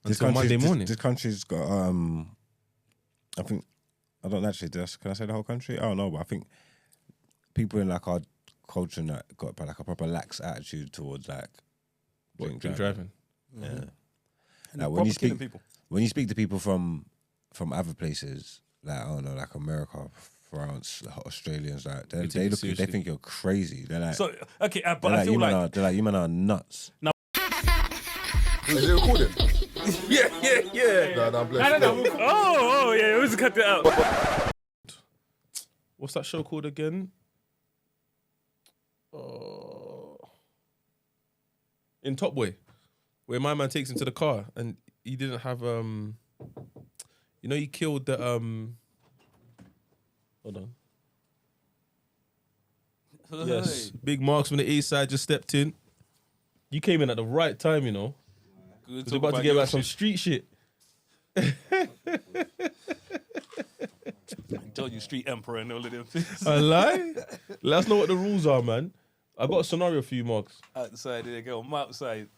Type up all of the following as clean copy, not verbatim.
until Monday morning. This country's got I think I don't actually. Can I say the whole country? I don't know, but I think people in like our culture that got like a proper lax attitude towards like drink driving. Yeah. And Like when you speak to people from other places, like I don't know, like America, France, Australians, like they think you're crazy. They're like, so okay, but I feel like they're like, you man are nuts. Now, Is it recording? yeah. No, I'm blessed. Oh, yeah, let's cut that out. What's that show called again? In Top Boy, where my man takes him to the car and he didn't have he killed the hold on. Yes, big Marks from the east side just stepped in. You came in at the right time, you know. Good. You're about to get back some street shit. I told you, street emperor and all of them things. I lie. Let us know what the rules are, man. I got a scenario for you, Marks. Outside, there you go. I'm outside.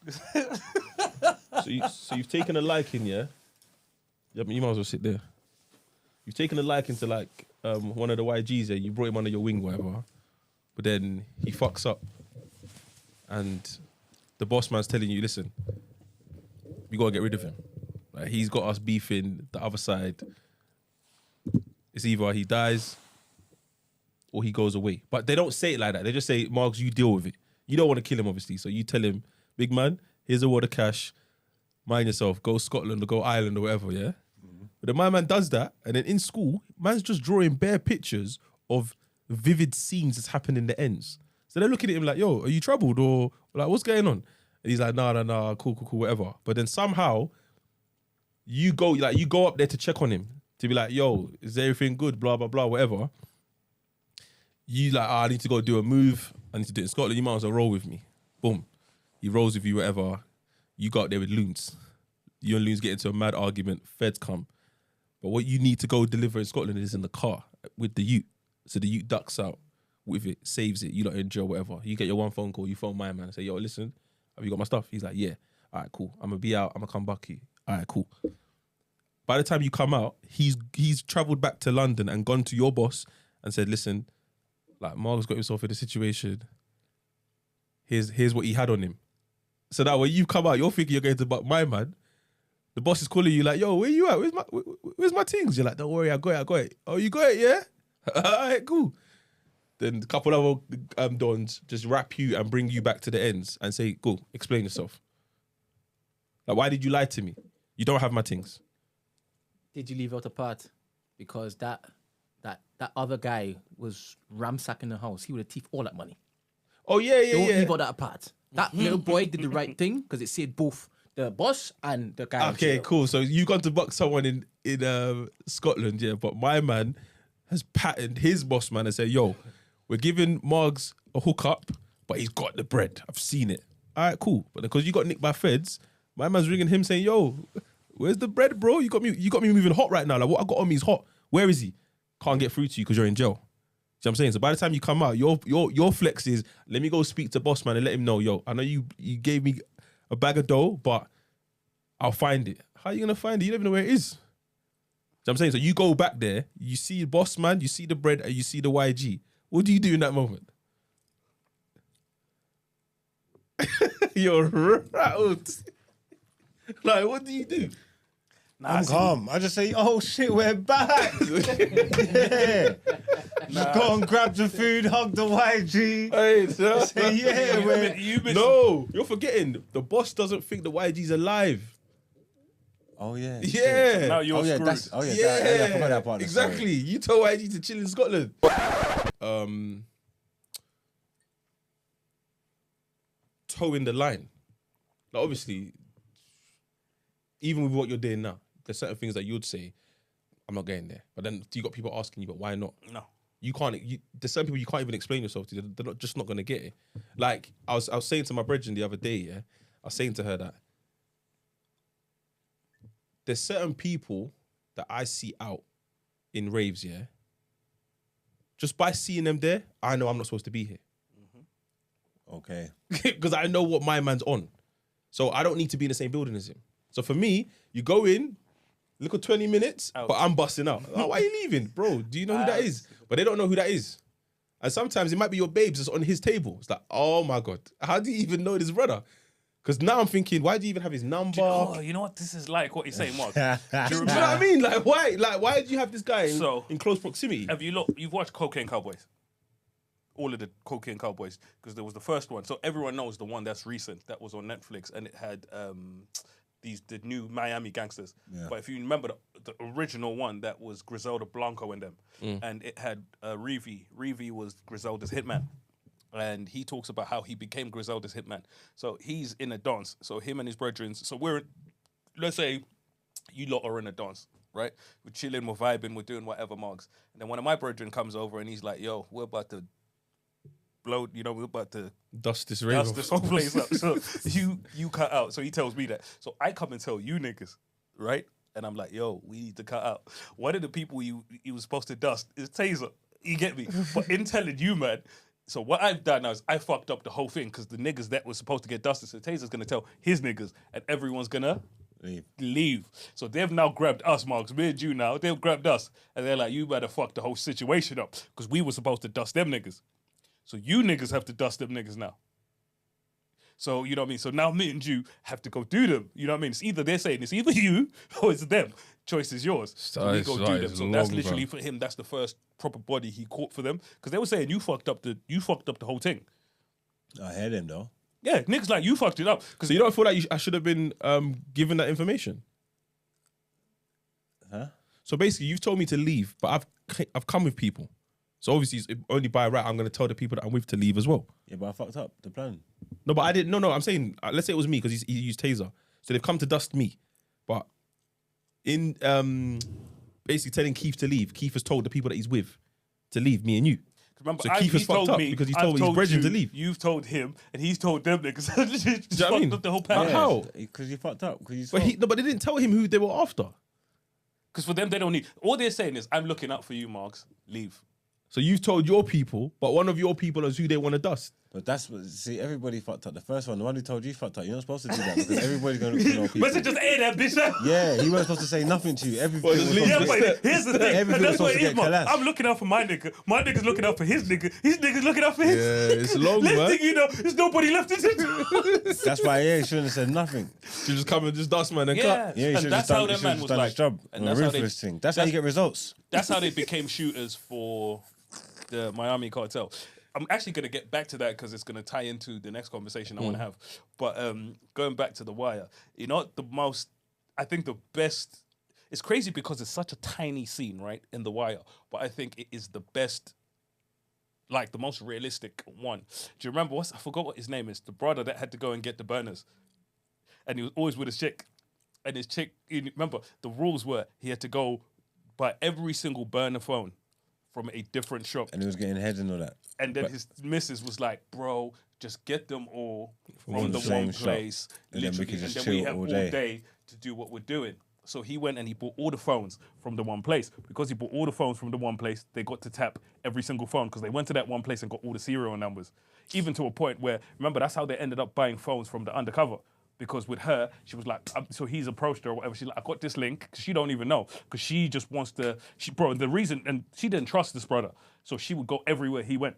So you've taken a liking, yeah? Yeah, but you might as well sit there. You've taken a liking to like one of the YGs there. You brought him under your wing, whatever. But then he fucks up, and the boss man's telling you, listen, you gotta get rid of him. Like, he's got us beefing the other side. It's either he dies or he goes away. But they don't say it like that. They just say, Margs, you deal with it. You don't want to kill him, obviously. So you tell him, big man, here's a wad of cash. Mind yourself. Go Scotland or go Ireland or whatever, yeah? Mm-hmm. But then my man does that. And then in school, man's just drawing bare pictures of vivid scenes that's happened in the ends. So they're looking at him like, yo, are you troubled? Or like, what's going on? And he's like, nah, cool, whatever. But then somehow you go up there to check on him, to be like, yo, is everything good? Blah, blah, blah, whatever. You like, I need to go do a move. I need to do it in Scotland. You might as well roll with me. Boom. He rolls with you, whatever. You go out there with loons. You and loons get into a mad argument. Feds come. But what you need to go deliver in Scotland is in the car with the ute. So the ute ducks out with it, saves it. You lot in jail, whatever. You get your one phone call. You phone my man and say, yo, listen, have you got my stuff? He's like, yeah. All right, cool. I'm going to be out. I'm going to come back here. All right, cool. By the time you come out, he's travelled back to London and gone to your boss and said, listen, like, Marg's got himself in a situation. Here's what he had on him. So that when you come out, you're thinking you're going to buck my man. The boss is calling you like, yo, where you at? Where's my things? You're like, don't worry, I got it. Oh, you got it, yeah? All right, cool. Then a couple of dons just wrap you and bring you back to the ends and say, go, explain yourself. Like, why did you lie to me? You don't have my things. Did you leave out a part? Because that other guy was ransacking the house. He would have thief all that money. Oh, yeah. Don't leave out that part. That little boy did the right thing because it said both the boss and the guy. Okay, cool. So you gone to buck someone in Scotland, yeah, but my man has patterned his boss man and said, yo, we're giving Margs a hookup, but he's got the bread. I've seen it. All right, cool. But because you got nicked by feds, my man's ringing him saying, yo, where's the bread, bro? You got me moving hot right now. Like, what I got on me is hot. Where is he? Can't get through to you because you're in jail. See what I'm saying? So by the time you come out, your flex is, let me go speak to boss man and let him know, yo, I know you gave me a bag of dough, but I'll find it. How are you going to find it? You don't even know where it is. See what I'm saying? So you go back there, you see the boss man, you see the bread, and you see the YG. What do you do in that moment? You're rattled. Like, what do you do? I'm calm. I just say, oh shit, we're back. Yeah. Just go and grab the food, hug the YG. Hey, sir. Say, yeah, no, you're forgetting. The boss doesn't think the YG's alive. Oh yeah. Yeah. Now you're screwed. I forgot that part. Exactly. Sorry. You told YG to chill in Scotland. Towing the line. Like, obviously, even with what you're doing now, there's certain things that you'd say, I'm not going there. But then you got people asking you, but why not? No. You can't. There's certain people you can't even explain yourself to. They're just not gonna get it. Like I was saying to my brethren the other day, yeah, I was saying to her that there's certain people that I see out in raves, yeah. Just by seeing them there, I know I'm not supposed to be here. Okay. Because I know what my man's on. So I don't need to be in the same building as him. So for me, you go in, look at 20 minutes, Out. but I'm busting out. Oh, why are you leaving? Bro, do you know who that is? But they don't know who that is. And sometimes it might be your babes that's on his table. It's like, oh my God, how do you even know this brother? Because now I'm thinking, why do you even have his number? Oh, you know what? This is like what you're saying, Mark. Do you know what I mean? Like, why do you have this guy in close proximity? You've watched Cocaine Cowboys? All of the Cocaine Cowboys, because there was the first one. So everyone knows the one that's recent, that was on Netflix, and it had the new Miami gangsters. Yeah. But if you remember the original one, that was Griselda Blanco and them, and it had Reeve. Reeve was Griselda's hitman, and he talks about how he became Griselda's hitman. So he's in a dance. So him and his brethren. So let's say you lot are in a dance, right? We're chilling, we're vibing, we're doing whatever, Margs. And then one of my brethren comes over and he's like, "Yo, we're about to blow, we're about to Dust this whole place up." So you cut out. So he tells me that. So I come and tell you niggas, right? And I'm like, "Yo, we need to cut out." One of the people you was supposed to dust is Tazer. You get me? But in telling you, man. So what I've done now is I fucked up the whole thing because the niggas that were supposed to get dusted, so Tazer's gonna tell his niggas, and everyone's gonna leave. So they've now grabbed us, Marks. Me and you now, they've grabbed us, and they're like, "You better fuck the whole situation up," because we were supposed to dust them niggas. So you niggas have to dust them niggas now. So, you know what I mean? So now me and you have to go do them. You know what I mean? It's either they're saying it's either you or it's them. Choice is yours. So we go do them. So that's literally for him. That's the first proper body he caught for them. Because they were saying you fucked up the whole thing. I heard him though. Yeah, niggas like you fucked it up. So you don't feel like I should have been given that information? Huh? So basically, you've told me to leave, but I've come with people. So obviously, it's only by right, I'm going to tell the people that I'm with to leave as well. Yeah, but I fucked up the plan. No, but I didn't. No, I'm saying, let's say it was me because he used Taser. So they've come to dust me. But in basically telling Keith to leave, Keith has told the people that he's with to leave, me and you. Remember, So Keith has fucked up because he's told his brethren to leave. You've told him, and he's told them niggas. Just Do you know what I mean? fucked up the whole plan. How? Because you fucked up. But they didn't tell him who they were after. Because for them, they don't need. All they're saying is, "I'm looking out for you, Marks. Leave." So you've told your people, but one of your people is who they want to dust. But that's what, see, everybody fucked up. The first one, the one who told you fucked up. You're not supposed to do that because everybody's going to look for no people. Must just air that bitch out. Yeah, he wasn't supposed to say nothing to you. Everything was Yeah, supposed but here's the thing. Everything And was that's what supposed it to is, get man. collapsed. I'm looking out for my nigga. My nigga's looking out for his nigga. His nigga's looking out for his. Yeah, it's long, Next man. thing you know, there's nobody left to do. That's why, yeah, he shouldn't have said nothing. You just come and just dust, man, and Yeah. cut. Yeah, he And should have that's just how done, that man was done like. his job. And A that's how they. ruthless thing. That's how you get results. That's how they became shooters for the Miami cartel. I'm actually going to get back to that because it's going to tie into the next conversation I want to have. But going back to The Wire, you know, I think the best, it's crazy because it's such a tiny scene, right, in The Wire, but I think it is the best, like the most realistic one. Do you remember, I forgot what his name is, the brother that had to go and get the burners. And he was always with his chick. And his chick, remember, the rules were he had to go buy every single burner phone from a different shop. And he was getting head and all that. And then his missus was like, "Bro, just get them all from the the same one shop. place, And then we literally, can just and then we chill have all all day." day to do what we're doing." So he went and he bought all the phones from the one place. Because he bought all the phones from the one place, they got to tap every single phone because they went to that one place and got all the serial numbers. Even to a point where, remember, that's how they ended up buying phones from the undercover. Because with her, she was like, so he's approached her or whatever. She's like, "I got this link," because she don't even know. Because she just wants to, the reason, and she didn't trust this brother. So she would go everywhere he went.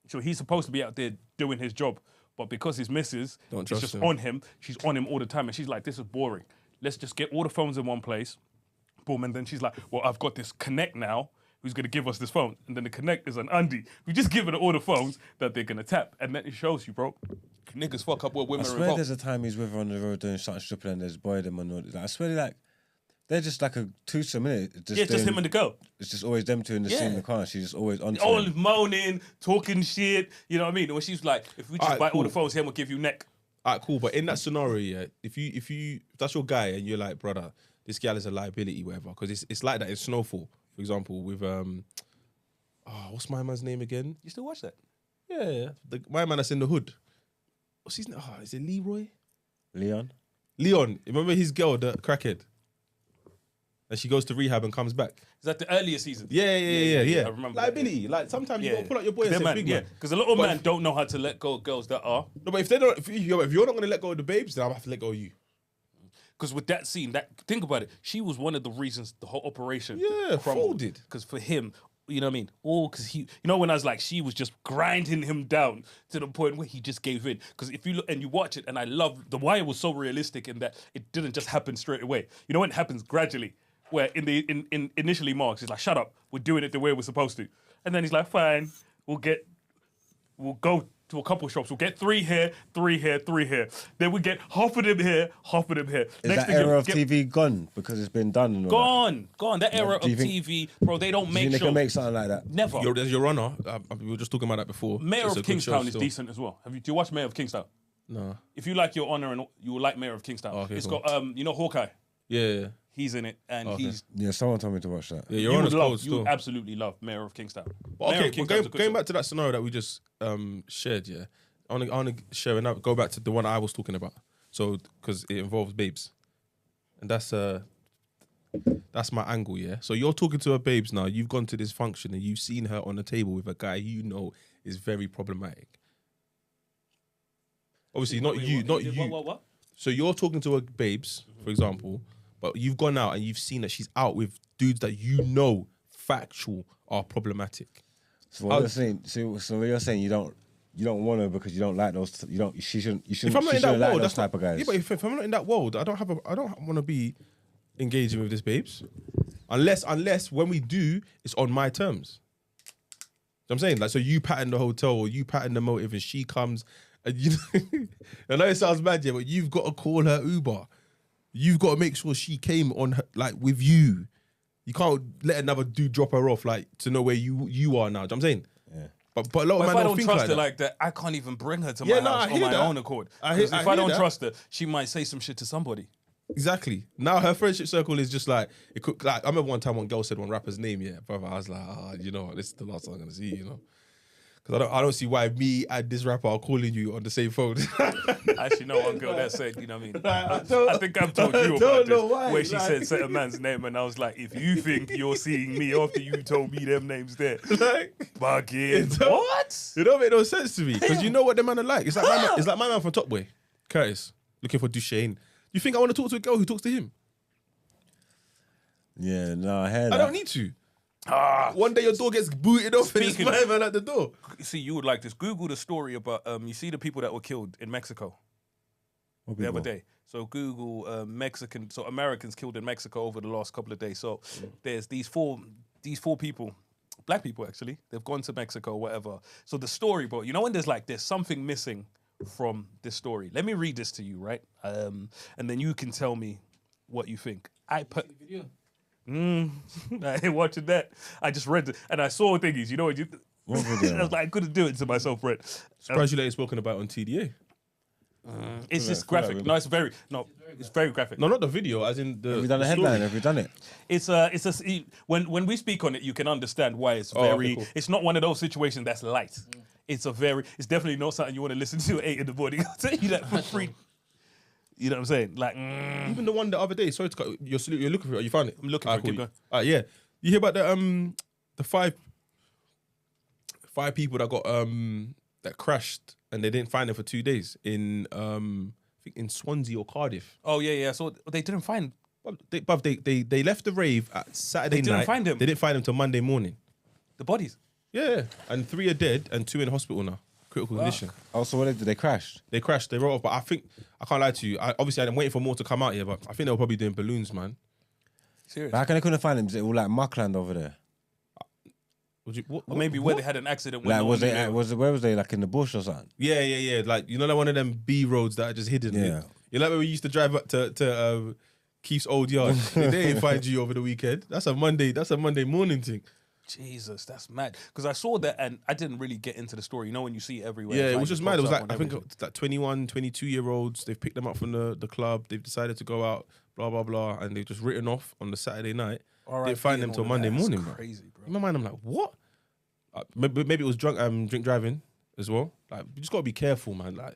So he's supposed to be out there doing his job. But because his missus is just on him, she's on him all the time. And she's like, "This is boring. Let's just get all the phones in one place." Boom. And then she's like, "Well, I've got this Connect now. Who's going to give us this phone?" And then the Connect is an undie. We just given all the phones that they're going to tap. And then it shows you, bro. Niggas fuck up where women I are swear involved. there's a time he's with her on the road doing something stripping and there's boy them and all that. I swear they're just like a twosome, innit? Just him and the girl. It's just always them two in the Yeah. same car. She's just always on to All him. moaning, talking shit. You know what I mean? And when she's like, "If we just Alright, buy all the cool. phones, him will give you neck." Alright, cool. But in that scenario, yeah, if that's your guy and you're like, brother, this gal is a liability, whatever. Because it's like that in Snowfall, for example, with what's my man's name again? You still watch that? Yeah, my man that's in the hood. What's his name? Is it Leroy? Leon? Leon. Remember his girl, the crackhead? And she goes to rehab and comes back. Is that the earlier season? Yeah. I remember that, liability. Like sometimes you gotta pull out your boy and They're say, man, big yeah. man. Because a lot of But men don't know how to let go of girls that are. No, but if you're not gonna let go of the babes, then I'll have to let go of you. Because with that scene, think about it, she was one of the reasons the whole operation folded. Because for him, you know what I mean? All because he, you know, when I was like, she was just grinding him down to the point where he just gave in. Because if you look and you watch it, and I love The Wire was so realistic in that it didn't just happen straight away. You know, when it happens gradually, where in initially Margs, he's like, shut up, we're doing it the way we're supposed to. And then he's like, fine, we'll go to a couple shops. We'll get 3 here, 3 here, 3 here. Then we get half of them here, half of them here. Is that era of TV gone because it's been done? And all gone. That era of TV, bro. They don't make. Do you think they shows. can make something like that? Never. There's Your Honor. We were just talking about that before. Mayor It's of a good Kingstown show is still. decent as well. Do you watch Mayor of Kingstown? No. If you like Your Honor, and you will like Mayor of Kingstown. Oh, okay, it's cool. got you know Hawkeye. Yeah. He's in it, and Okay. he's. Yeah, someone told me to watch that. Yeah, Your You Honor's would cold love. You still. would absolutely love Mayor of Kingstown. But Mayor okay, of Kingstown's a good going show. back to that scenario that we just shared, yeah. I want to share and go back to the one I was talking about. So, because it involves babes, and that's my angle, yeah. So you're talking to her babes now. You've gone to this function and you've seen her on the table with a guy you know is very problematic. Obviously, not you. What? So you're talking to her babes, for example, but you've gone out and you've seen that she's out with dudes that you know factual are problematic. So what you're saying? So what you're saying? You don't want her because you don't like those. You don't. She shouldn't. You shouldn't. If I'm not in that like world, those that's not, type of guys. Yeah, but if I'm not in that world, I don't want to be engaging with this babes, unless when we do, it's on my terms. You know what I'm saying, like, so you pattern the hotel or you pattern the motive, and she comes, and you. I know it sounds bad, yeah, but you've got to call her Uber. You've got to make sure she came on her, like with you. You can't let another dude drop her off, like, to know where you are now. Do you know what I'm saying? Yeah. But a lot of But men if I don't don't think trust like her that. like that, I can't even bring her to Yeah, my no, I house on hear my that. own accord. I hear- Because I if I hear don't that. trust her, she might say some shit to somebody. Exactly. Now her friendship circle is just like it could. Like, I remember one time one girl said one rapper's name, yeah, brother. I was like, you know, this is the last time I'm gonna see you, you know, because I don't see why me and this rapper are calling you on the same phone. I actually know one girl that said, you know what I mean? don't- I think I've told you I about don't this, know why, where she like- said certain man's name, and I was like, if you think you're seeing me after you told me them names there, Like, fucking don't- what? it don't make no sense to me because you know what the man are like. It's like my man from Top Boy, Curtis, looking for Duchesne. You think I want to talk to a girl who talks to him? Yeah, no, I heard that. I don't need to. One day your door gets booted off and it's Speaking- my man at the door. See, you would like this. Google the story about, you see the people that were killed in Mexico What the other people? day. So Google Americans killed in Mexico over the last couple of days. So there's these four people, black people actually. They've gone to Mexico, whatever. So the story, bro. You know when there's something missing from this story. Let me read this to you, right? And then you can tell me what you think. I ain't watching that. I just read it and I saw thingies. You know what? What video? I was like, I couldn't do it to myself, Brett. Surprised you let it spoken about on TDA. It's just Cool, graphic. cool. No, it's very graphic. No, not the video, as in the. Have you done a the story. headline? Have you done it? When we speak on it, you can understand why it's Oh, okay, very. cool. It's not one of those situations that's light. It's definitely not something you want to listen to at 8 in the morning. I'll tell you that for free. You know what I'm saying? Like, Even the one the other day. Sorry to cut. You're looking for it. You found it. I'm looking for it, keep cool. going. Yeah. You hear about the five people that got that crashed and they didn't find them for 2 days in I think in Swansea or Cardiff. oh yeah. So they didn't find. They left the rave at Saturday They didn't night. find them? They didn't find them till Monday morning. The bodies. Yeah, and 3 are dead and 2 in hospital now, critical condition. Oh, so what did they crash? They crashed. They wrote off, but I think I can't lie to you. Obviously, I'm waiting for more to come out here, but I think they were probably doing balloons, man. Serious. How can they couldn't find them? Is it all like muckland over there? Or maybe where they had an accident. When Like, no was one they? knew. Where was they? Like in the bush or something? Yeah. Like, you know, like one of them B roads that are just hidden. Yeah. You know, like when we used to drive up to Keith's old yard. They didn't find you over the weekend. That's a Monday morning thing. Jesus, that's mad. Because I saw that and I didn't really get into the story. You know when you see it everywhere. Yeah, it like, was just mad. It was pops like, up I on think everything. it's like 21, 22-year-olds. They've picked them up from the club. They've decided to go out, blah, blah, blah. And they've just written off on the Saturday night. R.I.P. Didn't find and them all till of Monday that. That's morning, bro. Crazy, bro. In my mind, I'm like, what? Maybe it was drink driving as well. Like, you just gotta be careful, man. Like,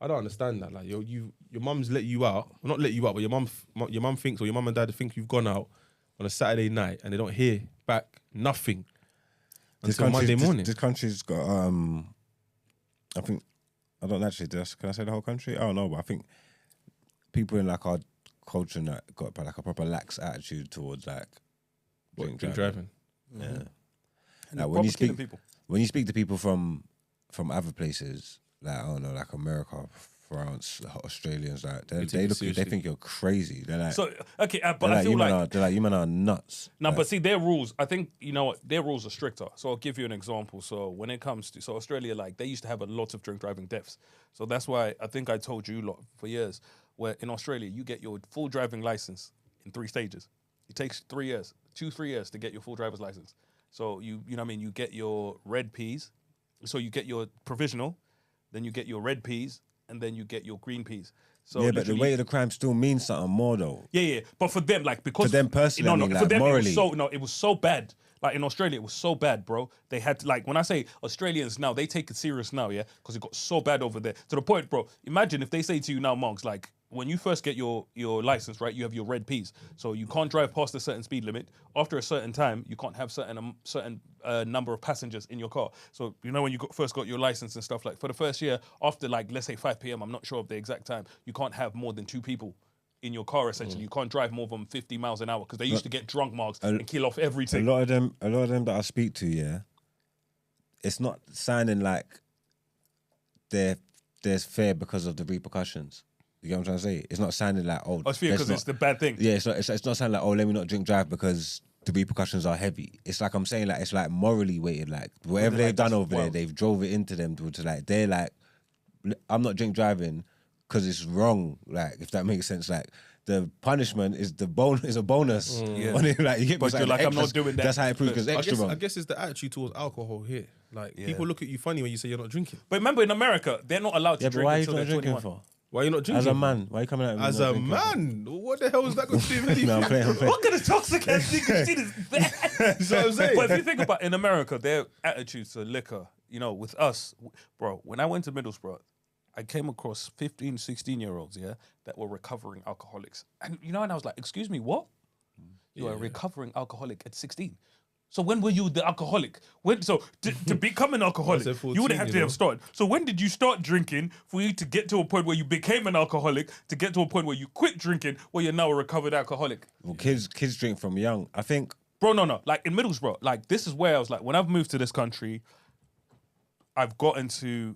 I don't understand that. Like, your mum's let you out, well, not let you out, but your mum thinks, or your mum and dad think you've gone out on a Saturday night, and they don't hear back nothing until Monday morning. This country's got. I think I don't actually. Can I say the whole country? I don't know, but I think people in like our culture that got like a proper lax attitude towards like drink driving. Yeah. And Like proper killing people. when you speak to people from other places, like I don't know, like America, France, Australians, like they think you're crazy. They're like, So okay, but they're I like, feel like they're like, you man are nuts. no, Like, but see their rules. I think you know what their rules are stricter. So I'll give you an example. So when it comes to Australia, like they used to have a lot of drink driving deaths. So that's why I think I told you lot for years. Where in Australia you get your full driving license in 3 stages. It takes 3 years, 3 years to get your full driver's license. So you know what I mean. You get your red P's. So you get your provisional, then you get your red P's, and then you get your green P's. So yeah, but the weight of the crime still means something more though. Yeah. But for them, like because For them personally, I mean, for like, them morally. it was so bad. Like in Australia, it was so bad, bro. They had to, like when I say Australians now, they take it serious now, yeah, because it got so bad over there to the point, bro. Imagine if they say to you now, Margs, like when you first get your license, right, you have your red P's, so you can't drive past a certain speed limit. After a certain time, you can't have certain number of passengers in your car. So you know when you first got your license and stuff, like for the first year, after like let's say 5 p.m, I'm not sure of the exact time, you can't have more than 2 people in your car. Essentially, you can't drive more than 50 miles an hour because they used to get drunk, Marks, and kill off everything. A lot of them that I speak to, yeah, it's not sounding like there's fear because of the repercussions. You get what I'm trying to say? It's not sounding like It's fear because it's the bad thing. Yeah, it's not sounding like let me not drink drive because the repercussions are heavy. It's like I'm saying, like it's like morally weighted. Like whatever they've done over there, they've drove it into them to like they're like, I'm not drink driving because it's wrong. Like if that makes sense, like. The punishment is a bonus. Yeah. On it, like, you get But you're like, I'm not doing that. That's how it proves because extra wrong. I guess it's the attitude towards alcohol here. Like people look at you funny when you say you're not drinking. But remember, in America, they're not allowed to Yeah, but drink why are you until not they're drinking 21. for? Why are you not drinking? As a man, why are you coming out? As a man, what the hell is that going to do with anything? No, I'm playing. What kind of toxic ass nigga shit is that? That's what I'm saying. But if you think about in America, their attitudes to liquor, you know, with us, bro, when I went to Middlesbrough, I came across 15, 16-year-olds, yeah, that were recovering alcoholics. And, you know, and I was like, excuse me, what? You are a recovering alcoholic at 16. So when were you the alcoholic? To become an alcoholic, I said 14, you would have you to know. have started. So when did you start drinking for you to get to a point where you became an alcoholic, to get to a point where you quit drinking, where you're now a recovered alcoholic? Well, kids drink from young. I think. Bro, no. Like in Middlesbrough, like this is where I was like, when I've moved to this country, I've got into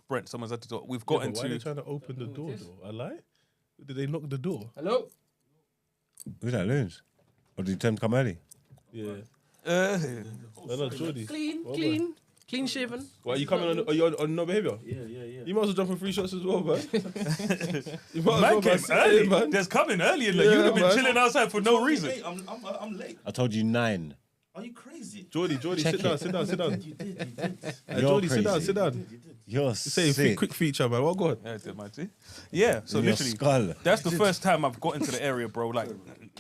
Brent, someone's at the door. We've got Why are they into. trying to open the door, though? I lie? Did they knock the door? Hello? Who's that, Loons? Or did you tell him to come early? Yeah. No, Jordy. Clean shaven. Why are you coming on? Are you on no behavior? Yeah. You might as well jump for 3 shots as well, man. You might as Man well, came Sit early. in, man. There's coming early, and like, Yeah, you would have been man. chilling outside for no reason. Hey, I'm late. I told you 9. Are you crazy? Jordy, Check sit down, it. sit down. You did. Hey, You're Jordy, sit down, crazy. sit down. You're Say sick. quick feature, man. What God? Yeah, I did, man, see? Yeah, so In your literally, skull. that's the first time I've got into the area, bro. Like,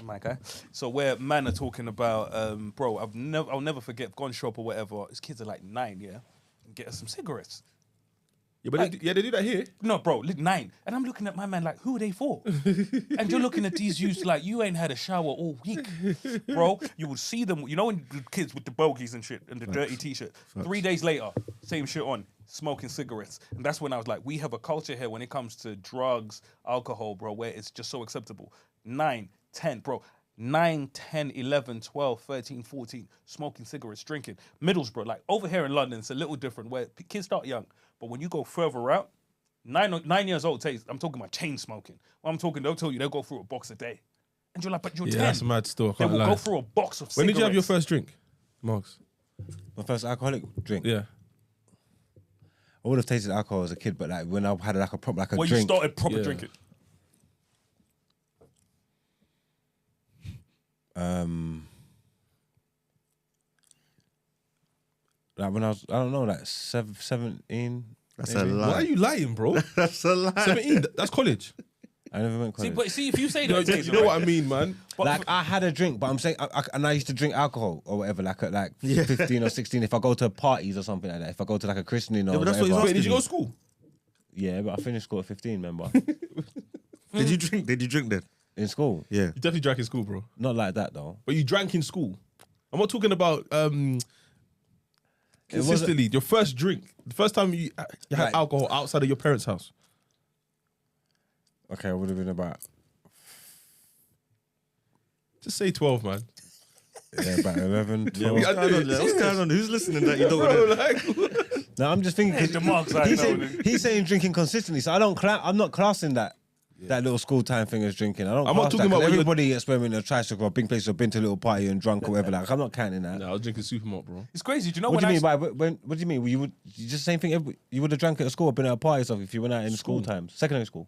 my guy. So where man are talking about, bro, I'll never forget. Gone shop or whatever. His kids are like 9, yeah, and get us some cigarettes. Yeah, but they do that here. No, bro, 9. And I'm looking at my man like, who are they for? And you're looking at these youths like, you ain't had a shower all week. Bro, you would see them, you know when the kids with the bogies and shit and the dirty T-shirt, 3 days later, same shit on, smoking cigarettes. And that's when I was like, we have a culture here when it comes to drugs, alcohol, bro, where it's just so acceptable. 9, 10, bro. 9, 10, 11, 12, 13, 14, smoking cigarettes, drinking. Middlesbrough, like over here in London, it's a little different where kids start young. But when you go further out, 9 years old, I'm talking about chain smoking. When I'm talking, they'll tell you they'll go through a box a day. And you're like, but you're 10. That's mad still. I They can't will lie. go through a box of cigarettes. When did you have your first drink, Marks? My first alcoholic drink. Yeah. I would have tasted alcohol as a kid, but like when I had like a proper like a When drink. you started proper Yeah. drinking. Like when I was, I don't know, like 17. That's maybe. a lie. Why are you lying, bro? That's a lie. 17. That's college. I never went See, college. but see, if you say You that, know what I mean, man? But Like I had a drink, but I'm saying, and I used to drink alcohol or whatever, like at like 15 or 16. If I go to parties or something like that, if I go to like a christening or but that's what whatever. he's Wait, did you go to school? Yeah, but I finished school at 15. Remember, Did you drink then? in school, Yeah. You definitely drank in school, bro. not like that though. But you drank in school. I'm not talking about wasn't- consistently. Your first drink, the first time you had Like- alcohol outside of your parents' house. Okay, I would have been about Just say 12, man. Yeah, about 11, Yeah, 12. what's going on there? What's going on? Who's listening that you don't Bro, want like, No, I'm just thinking. Hey, 'cause the Margs, I he's, know, saying, nigga. he's saying drinking consistently, so I'm not classing that little school time thing as drinking. I don't. I'm not class talking that, 'cause about when you're- everybody experimenting a tricycle or big place or been to a little party and drunk or whatever. Like, I'm not counting that. nah, I was drinking Supermalt, bro. It's crazy. Do you know What do when you I mean by what do you mean? You just the same thing? You would have drunk at school or been at a party or stuff if you went out in school times, secondary school.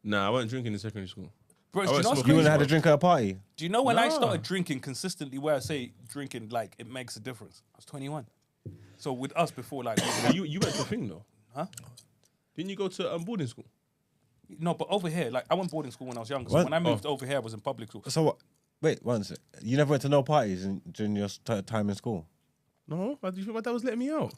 Nah, I wasn't drinking in secondary school. Bro, do I you was know what's smoking. You crazy? wouldn't have had a drink at a party. Do you know when I Nah. started drinking consistently, where I say drinking, like, it makes a difference? I was 21. So with us before, like, You went to thing though, huh? Didn't you go to boarding school? No, but over here, like, I went boarding school when I was younger. So What? when I moved over here, I was in public school. So what? Wait, once you never went to no parties during your time in school. No, do you think my dad was letting me out?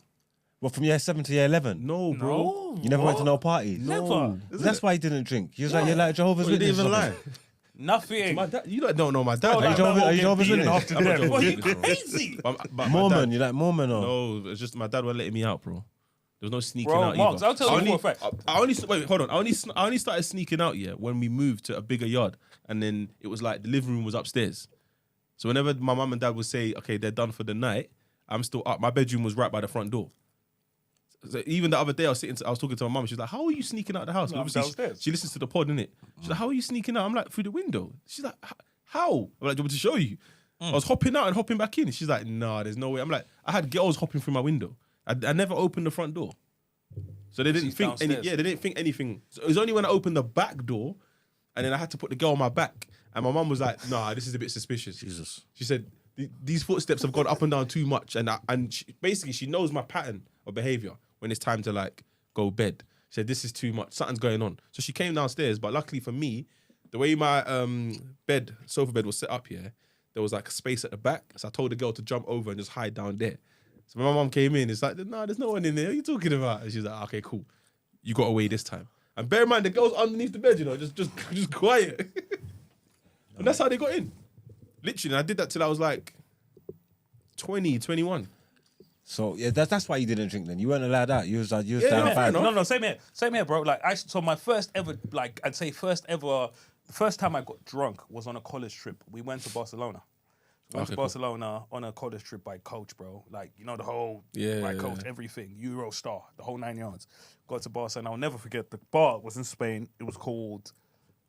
Well, from year 7 to year 11. No, bro. No. You never went to no parties. Never. That's why you didn't drink. You was like, you're like Jehovah's to. You didn't Witness. even lie. Nothing. My dad, you don't know my dad. Bro, Are you like, Jehovah's- man are you won't get Jehovah's beaten Witness? after I'm not death. Bro, you Jehovah's Witness, crazy. But my Mormon, dad- you like Mormon or? No, it's just my dad wasn't letting me out, bro. There was no sneaking Bro, out Margs, either. I'll tell you I only, for a fact. I only wait, hold on. I only started sneaking out when we moved to a bigger yard, and then it was like the living room was upstairs. So whenever my mum and dad would say, "Okay, they're done for the night," I'm still up. My bedroom was right by the front door. So even the other day, I was talking to my mum. She was like, "How are you sneaking out the house?" No, I'm Obviously, downstairs. she listens to the pod, innit? She's like, "How are you sneaking out?" I'm like, "Through the window." She's like, "How?" I'm like, "Do you want me to show you?" I was hopping out and hopping back in. She's like, "Nah, there's no way." I'm like, I had girls hopping through my window. I never opened the front door, so they didn't She's think any. downstairs. Yeah, they didn't think anything. So it was only when I opened the back door, and then I had to put the girl on my back, and my mum was like, "Nah, this is a bit suspicious." Jesus. She said, "These footsteps have gone up and down too much," and basically she knows my pattern of behavior when it's time to like go bed. She said, "This is too much. Something's going on." So she came downstairs, but luckily for me, the way my sofa bed was set up here, there was like a space at the back. So I told the girl to jump over and just hide down there. So my mum came in. It's like, "No, there's no one in there. What are you talking about?" And she's like, "Okay, cool. You got away this time." And bear in mind, the girl's underneath the bed, you know, just quiet. And that's how they got in. Literally, and I did that till I was like 20, 21. So yeah, that's why you didn't drink then. You weren't allowed out. You was down fair bad. enough. No, same here, bro. Like, so my first ever, like, I'd say the first time I got drunk was on a college trip. We went to Barcelona. Went Okay, to cool. Barcelona on a college trip by coach, bro. Like, you know, the whole, Yeah, by yeah, coach, yeah. everything, Eurostar, the whole 9 yards. Got to Barcelona. I'll never forget, the bar was in Spain. It was called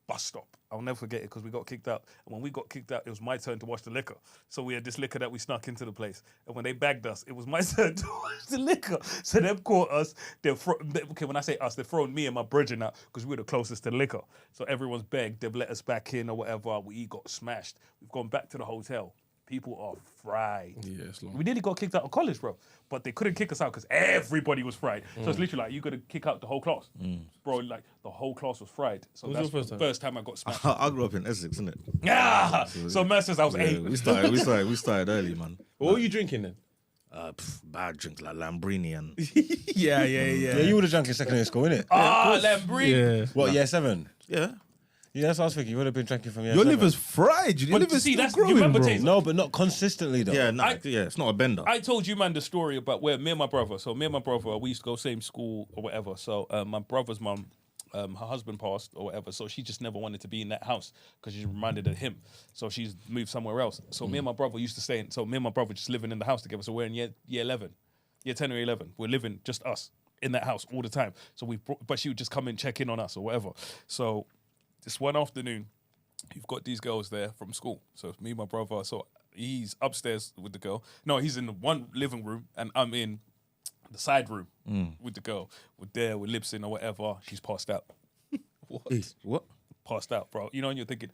Bus Stop. I'll never forget it because we got kicked out. And when we got kicked out, it was my turn to wash the liquor. So we had this liquor that we snuck into the place. And when they bagged us, it was my turn to wash the liquor. So they've caught us. Okay, when I say us, they've thrown me and my brethren out because we were the closest to the liquor. So everyone's begged. They've let us back in or whatever. We got smashed. We've gone back to the hotel. People are fried. Yeah, it's long. We nearly got kicked out of college, bro. But they couldn't kick us out because everybody was fried. So it's literally like, you got to kick out the whole class. Bro, like, the whole class was fried. So What that's was the your first time I got smashed. I grew up in Essex, innit? Yeah. So Mercer's, I was Yeah, 8. we started early, man. What were you drinking then? Bad drinks like Lambrini and Yeah. Yeah, you would have drunk in secondary school, innit? Lambrini. What, year 7? yeah. Yeah, that's what I was thinking. You would have been drinking from year Your 7. liver's fried. Your But liver's see, still that's- you growing, remember bro. Taser? No, but not consistently though. Yeah, no, yeah, it's not a bender. I told you, man, the story about where me and my brother. So me and my brother, we used to go same school or whatever. So my brother's mum, her husband passed or whatever. So she just never wanted to be in that house because she's reminded of him. So she's moved somewhere else. So me and my brother used to stay in. So me and my brother just living in the house together. So we're in year 11, year 10 or 11. We're living just us in that house all the time. So but she would just come and check in on us or whatever. So this one afternoon, you've got these girls there from school. So it's me and my brother. So he's upstairs with the girl. No, he's in the one living room and I'm in the side room with the girl. We're there with lips in or whatever. She's passed out. What? Passed out, bro. You know, and you're thinking,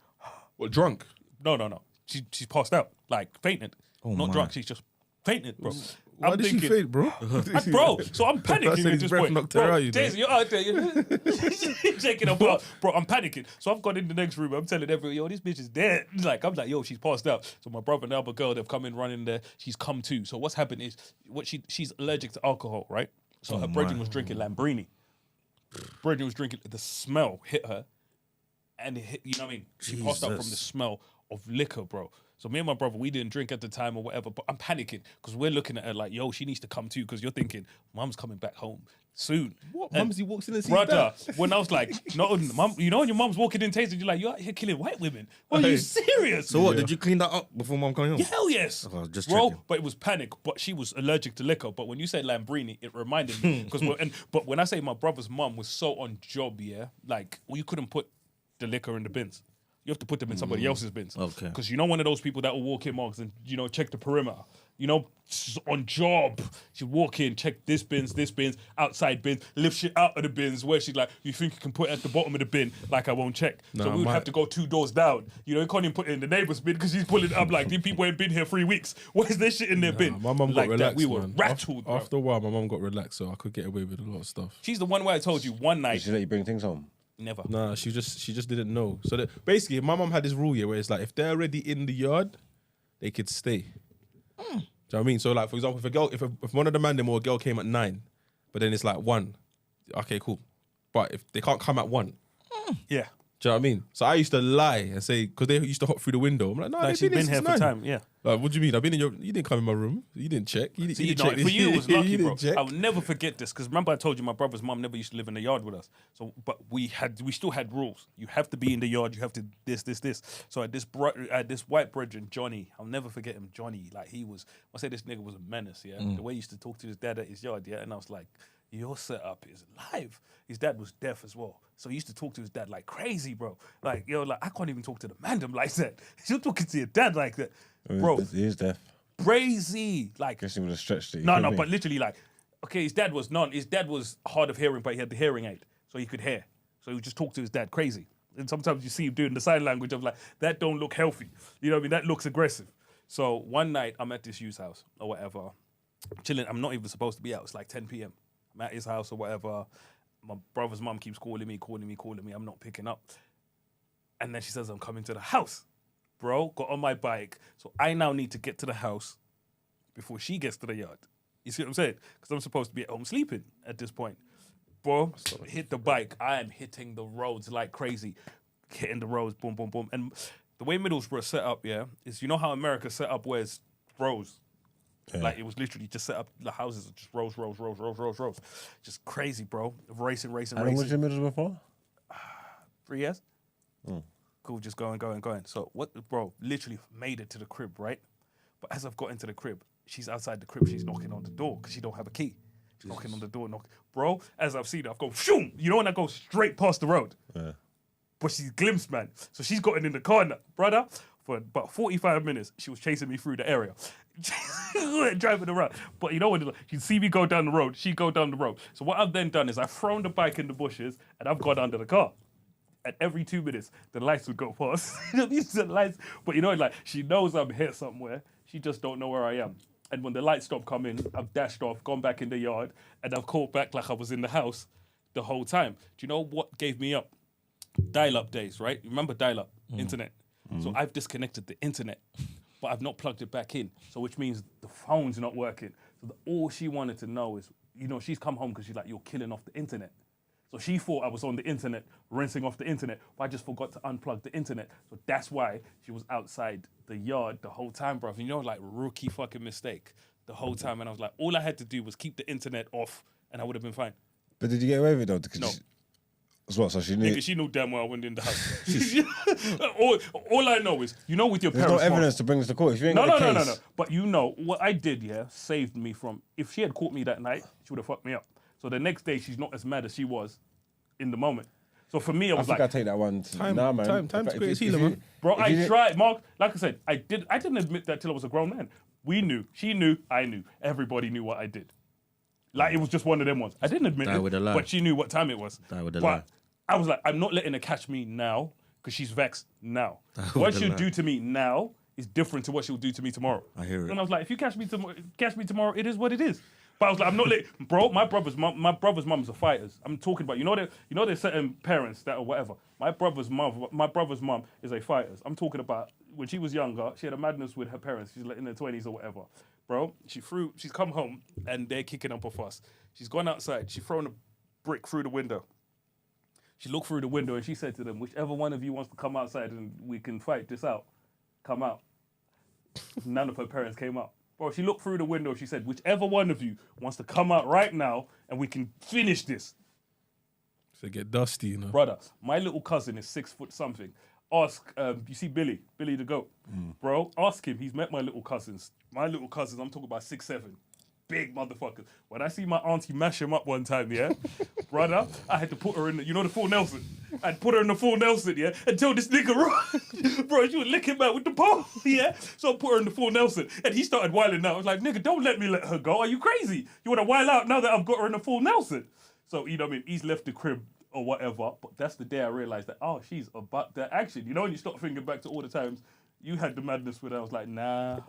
What, drunk? no. She's passed out. Like fainted. Not my. drunk. She's just fainted, bro. Why I'm did she thinking, faint, bro? Bro, so I'm panicking said at his this breath point. knocked her Bro, out, you know. Taser, you're out there. You're shaking up. Bro, I'm panicking. So I've gone in the next room. I'm telling everyone, yo, this bitch is dead. I'm like, yo, she's passed out. So my brother and the other girl, they've come in running there. She's come too. So what's happened is, she's allergic to alcohol, right? So her brethren was drinking Lambrini. Brethren was drinking, the smell hit her. And it hit, you know what I mean? She passed out from the Jesus. smell of liquor, bro. So me and my brother, we didn't drink at the time or whatever, but I'm panicking because we're looking at her like, yo, she needs to come too because you're thinking, mum's coming back home. soon. What? And Mumsy walks in and sees brother, that. when I was like, no, mum, you know when your mum's walking in Taser, you're like, you're out here killing white women. Are you serious? So what? Did you clean that up before mum came home? Hell yes, Oh, just bro. checking. But it was panic. But she was allergic to liquor. But when you said Lambrini, it reminded me because. But when I say my brother's mum was so on job, yeah, like you couldn't put the liquor in the bins. You have to put them in somebody else's bins. Okay. Because you know one of those people that will walk in, Margs, and check the perimeter. On job. She'd walk in, check this bins, outside bins, lift shit out of the bins where she's like, you think you can put it at the bottom of the bin, like I won't check. So we would have to go 2 doors down. You can't even put it in the neighbor's bin because she's pulling it up like, these people ain't been here 3 weeks. Where's this shit in their bin? My mum like got relaxed, that. We were man. rattled, bro. After a while, my mum got relaxed, so I could get away with a lot of stuff. She's the one where I told you one Did night. she let you bring things home? Never. Nah, she just didn't know. So basically, my mum had this rule here where it's like, if they're already in the yard, they could stay. Do you know what I mean? So like, for example, if one of the man them or a girl came at 9, but then it's like 1, okay, cool. But if they can't come at 1, Yeah. do you know what I mean? So I used to lie and say, because they used to hop through the window. I'm like, no, Like they've she's been since here for 9. time. Yeah. Like, what do you mean? You didn't come in my room. You didn't check. You didn't, See, you didn't check. for you, it was lucky, you bro. didn't check. I will never forget this because remember I told you my brother's mom never used to live in the yard with us. So, but we still had rules. You have to be in the yard. You have to this. So at this white brethren, Johnny, I'll never forget him. Johnny, like I say this nigga was a menace. Yeah, the way he used to talk to his dad at his yard. Yeah, and I was like, your setup is live. His dad was deaf as well. So he used to talk to his dad like crazy, bro. Like, I can't even talk to the mandem like that. You're talking to your dad like that. Bro, He is deaf. crazy. Like, Guess he would have stretched it. no, but literally like, okay, his dad was hard of hearing, but he had the hearing aid. So he could hear. So he would just talk to his dad crazy. And sometimes you see him doing the sign language of like, that don't look healthy. You know what I mean? That looks aggressive. So one night I'm at this youth's house or whatever, chilling. I'm not even supposed to be out. It's like 10 p.m. I'm at his house or whatever. My brother's mum keeps calling me. I'm not picking up. And then she says, I'm coming to the house. Bro, got on my bike. So I now need to get to the house before she gets to the yard. You see what I'm saying? Because I'm supposed to be at home sleeping at this point. Bro, hit the bike. I am hitting the roads like crazy. Hitting the roads, boom, boom, boom. And the way Middlesbrough set up, yeah, is you know how America set up where it's rows? Yeah. Like, it was literally just set up, the houses are just rows. Just crazy, bro. Racing. How long was your Middlesbrough for? 3 years. Cool, just going. So, bro, literally made it to the crib, right? But as I've got into the crib, she's outside the crib, she's knocking on the door because she don't have a key. She's knocking on the door, Bro, as I've seen her, I've gone, shoom! You know when I go straight past the road? Yeah. But she's glimpsed, man. So she's gotten in the car now, brother. For about 45 minutes, she was chasing me through the area. Driving around. But you know when she'd see me go down the road, she'd go down the road. So what I've then done is I've thrown the bike in the bushes and I've gone under the car. And every 2 minutes, the lights would go past. The lights. But you know, like, she knows I'm here somewhere. She just don't know where I am. And when the lights stop coming, I've dashed off, gone back in the yard, and I've called back like I was in the house the whole time. Do you know what gave me up? Dial-up days, right? Remember dial-up, internet. So I've disconnected the internet, but I've not plugged it back in. So which means the phone's not working. So all she wanted to know is, she's come home because she's like, you're killing off the internet. So she thought I was on the internet, rinsing off the internet, but I just forgot to unplug the internet. So that's why she was outside the yard the whole time, bro. Like, rookie fucking mistake the whole time. And I was like, all I had to do was keep the internet off and I would have been fine. But did you get away with it though? No. So she knew. Nigga, she knew damn well I went in the house. all I know is, with your There's parents. no evidence to bring us to court. If you ain't No. got a case, But what I did, saved me from. If she had caught me that night, she would have fucked me up. So the next day, she's not as mad as she was in the moment. So for me, I was I think like, I take that one. Time to create If healer, man. bro, I tried, Mark. Like I said, I didn't admit that till I was a grown man. We knew, she knew, I knew, everybody knew what I did. Like, it was just one of them ones. I didn't admit Die it, with a lie. but she knew what time it was. Die with a but lie. I was like, I'm not letting her catch me now because she's vexed now. with What a she'll lie. do to me now is different to what she'll do to me tomorrow. I hear it. And I was like, if you catch me tomorrow, it is what it is. But I was like, I'm not letting, bro. My brother's mums are fighters. I'm talking about, there's certain parents that are whatever. My brother's mum is a fighter. I'm talking about when she was younger, she had a madness with her parents. She's like in her 20s or whatever. Bro, she's come home and they're kicking up a fuss. She's gone outside. She's thrown a brick through the window. She looked through the window and she said to them, whichever one of you wants to come outside and we can fight this out, come out. None of her parents came out. Bro, she looked through the window. She said, whichever one of you wants to come out right now and we can finish this. So get dusty, you know. Brother, my little cousin is 6 foot something. Ask, you see Billy the goat. Bro, ask him. He's met my little cousins. My little cousins, I'm talking about 6'7". Big motherfuckers. When I see my auntie mash him up one time, yeah, brother, I had to put her in the, the full Nelson. I'd put her in the full Nelson, yeah, and tell this nigga, bro, she was licking back with the pole, yeah. So I put her in the full Nelson, and he started wilding out. I was like, nigga, don't let me let her go. Are you crazy? You want to wild out now that I've got her in the full Nelson? So, you know what I mean? He's left the crib or whatever, but that's the day I realized that, oh, she's about that action. You know, when you start thinking back to all the times you had the madness with her, I was like, nah,